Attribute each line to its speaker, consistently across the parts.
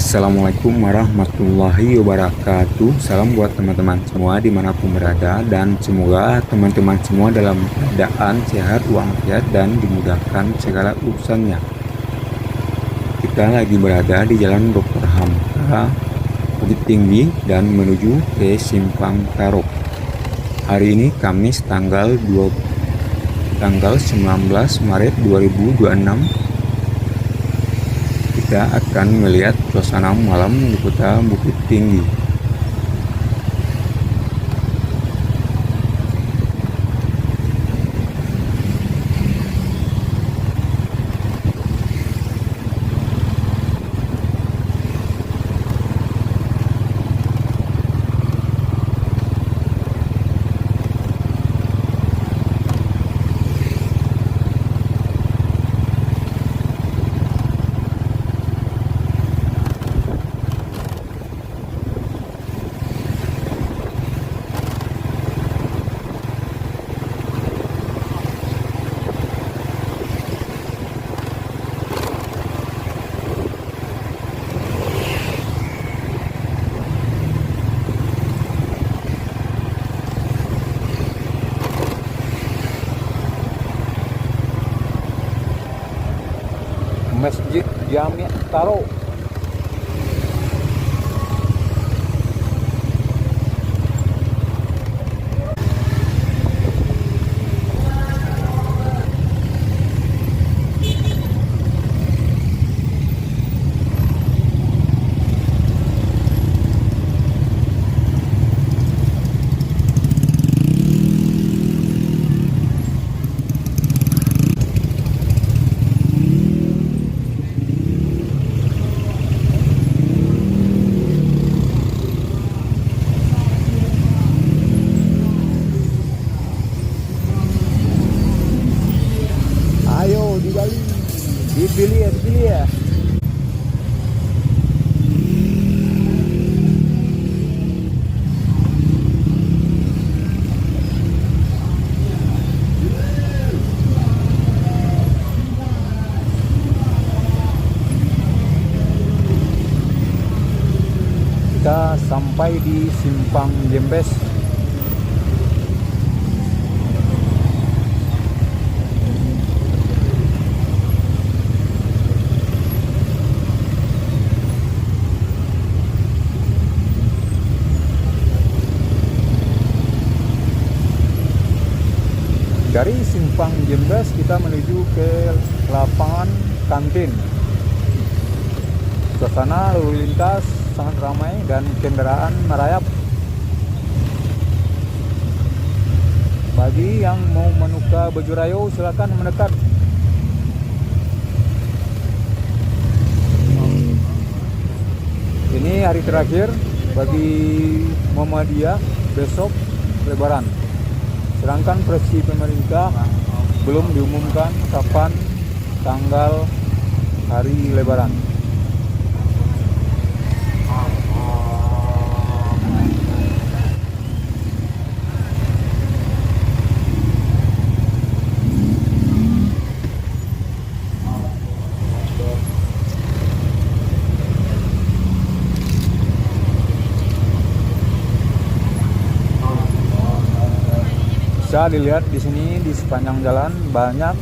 Speaker 1: Assalamualaikum warahmatullahi wabarakatuh. Salam buat teman-teman semua dimanapun berada, dan semoga teman-teman semua dalam keadaan sehat walafiat dan dimudahkan segala urusannya. Kita lagi berada di Jalan Dr. Hamka, Bukit Tinggi, dan menuju ke Simpang Tarok. Hari ini Kamis tanggal 19 Maret 2026. Kita akan melihat suasana malam di kota Bukit Tinggi.
Speaker 2: Masjid Jami' Tarok. Ayo digali, dipilih ya. Kita sampai di Simpang Jembes. Dari Simpang Jembes kita menuju ke lapangan kantin. Suasana lalu lintas sangat ramai dan kendaraan merayap. Bagi yang mau menuka Baju Rayo silakan mendekat. Ini hari terakhir bagi Muhammadiyah, besok Lebaran. Sedangkan presi pemerintah belum diumumkan kapan tanggal hari Lebaran. Bisa dilihat di sini di sepanjang jalan banyak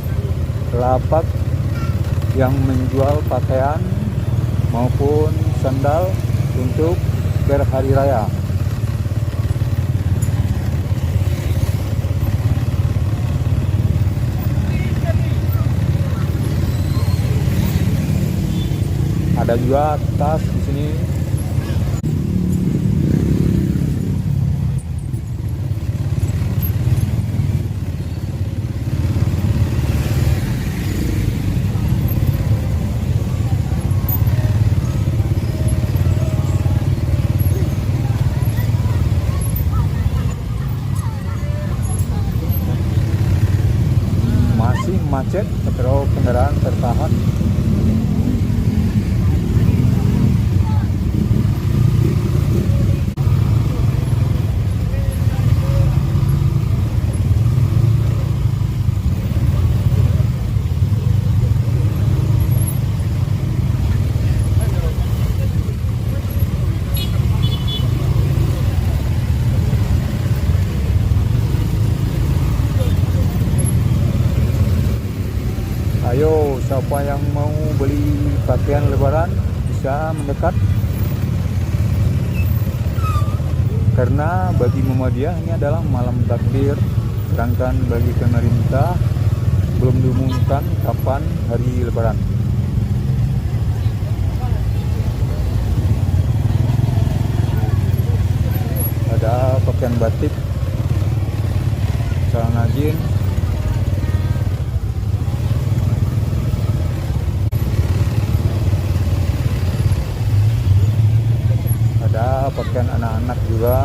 Speaker 2: lapak yang menjual pakaian maupun sandal untuk berhari raya. Ada juga tas di sini. Masih macet, beberapa kendaraan tertahan. siapa yang mau beli pakaian lebaran bisa mendekat, karena bagi Muhammadiyah ini adalah malam takbir, sedangkan bagi pemerintah belum diumumkan kapan hari lebaran. Ada pakaian batik, celana jeans, ada pakaian anak-anak juga.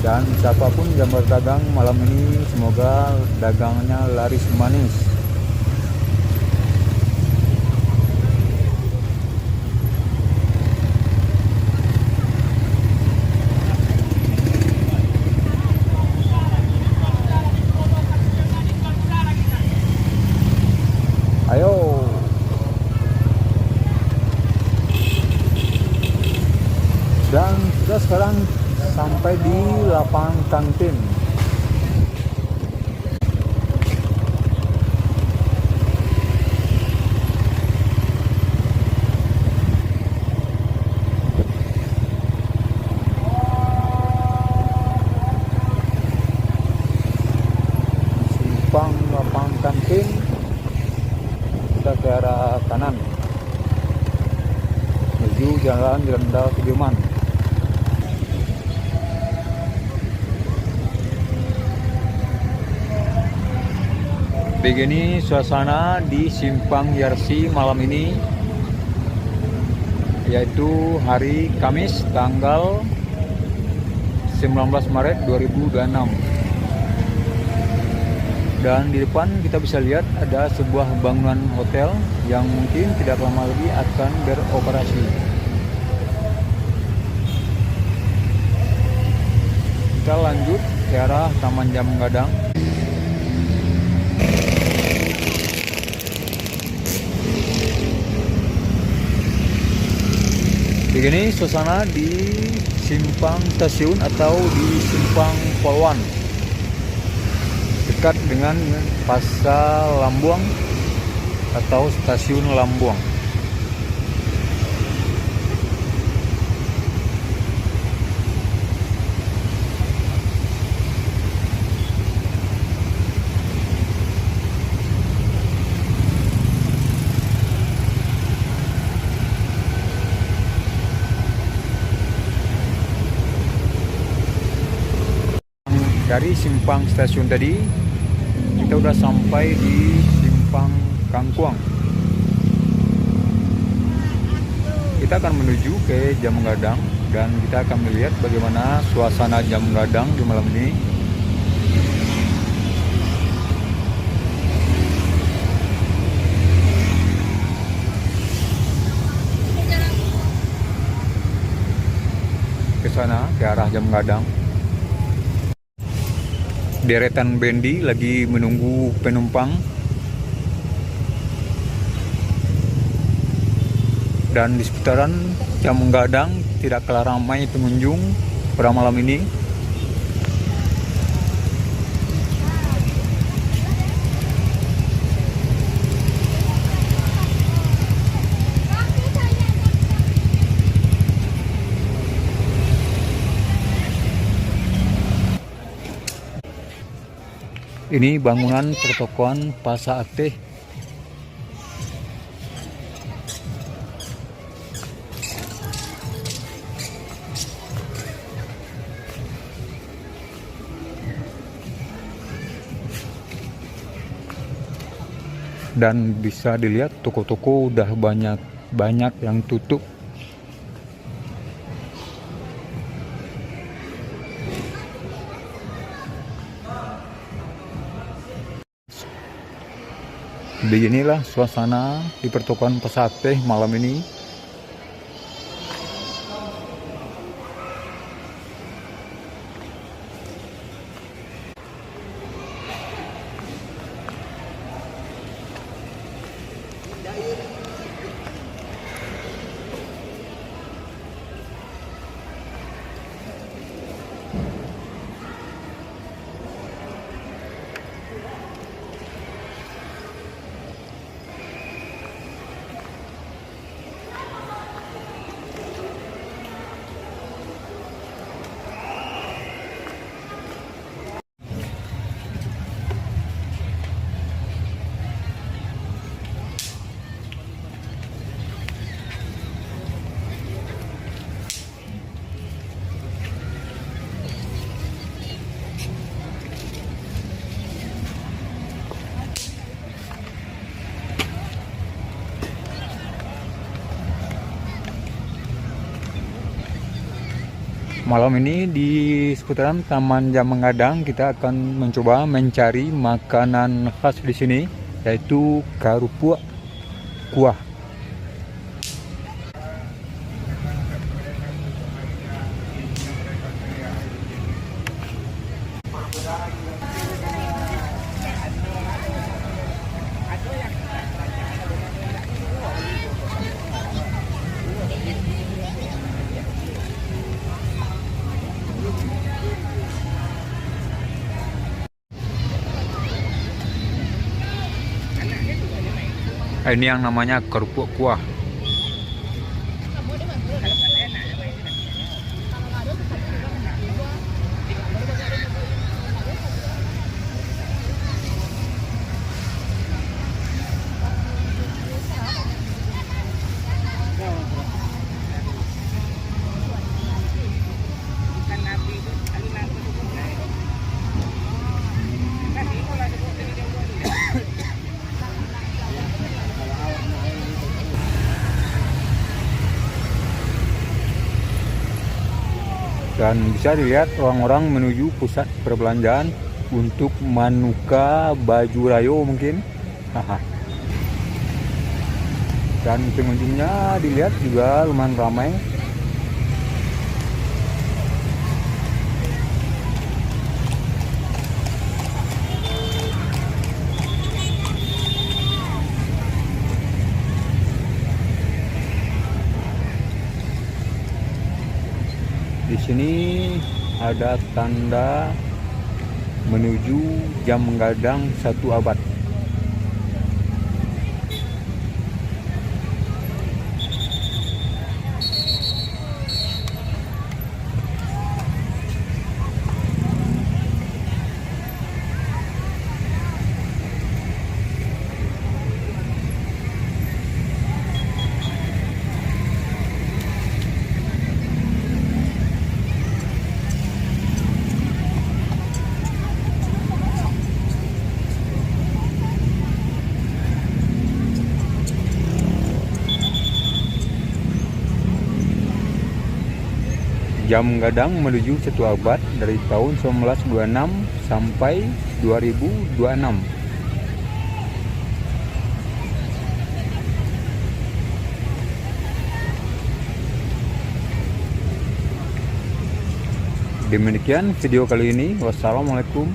Speaker 2: Dan siapapun yang berdagang malam ini, semoga dagangnya laris manis. Ayo. Dan kita sekarang sampai di lapangan kantin. Simpang lapangan kantin, kita ke arah kanan menuju Jalan Jenderal Sudirman. Begini suasana di Simpang Yarsi malam ini, yaitu hari Kamis tanggal 19 Maret 2026. Dan di depan kita bisa lihat ada sebuah bangunan hotel yang mungkin tidak lama lagi akan beroperasi. Kita lanjut ke arah Taman Jambu Gadang. Begini suasana di Simpang Stasiun atau di Simpang Poluan, dekat dengan Pasar Lambuang atau Stasiun Lambuang. Dari Simpang Stasiun tadi kita udah sampai di Simpang Kangkuang. Kita akan menuju ke Jambu Gadang dan kita akan melihat bagaimana suasana Jambu Gadang di malam ini. Ke sana, ke arah Jambu Gadang. Deretan bendi lagi menunggu penumpang, dan di seputaran Jambu Gadang tidak kalah ramai pengunjung pada malam ini. Ini bangunan pertokoan Pasar Ateh. Dan bisa dilihat toko-toko udah banyak yang tutup. Beginilah suasana di pertokoan Pasar Ateh malam ini. Malam ini di seputaran Taman Jamang Gadang kita akan mencoba mencari makanan khas di sini, yaitu kerupuk kuah. Ini yang namanya kerupuk kuah. Dan bisa dilihat orang-orang menuju pusat perbelanjaan untuk menukar baju rayo mungkin. Dan pengunjungnya dilihat juga lumayan ramai. Di sini ada tanda menuju Jamang Gadang 1 abad. Jamang Gadang menuju 1 abad dari tahun 1926 sampai 2026. Demikian video kali ini. Wassalamualaikum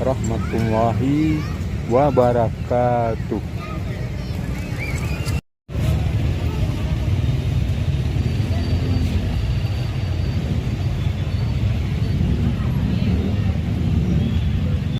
Speaker 2: warahmatullahi wabarakatuh.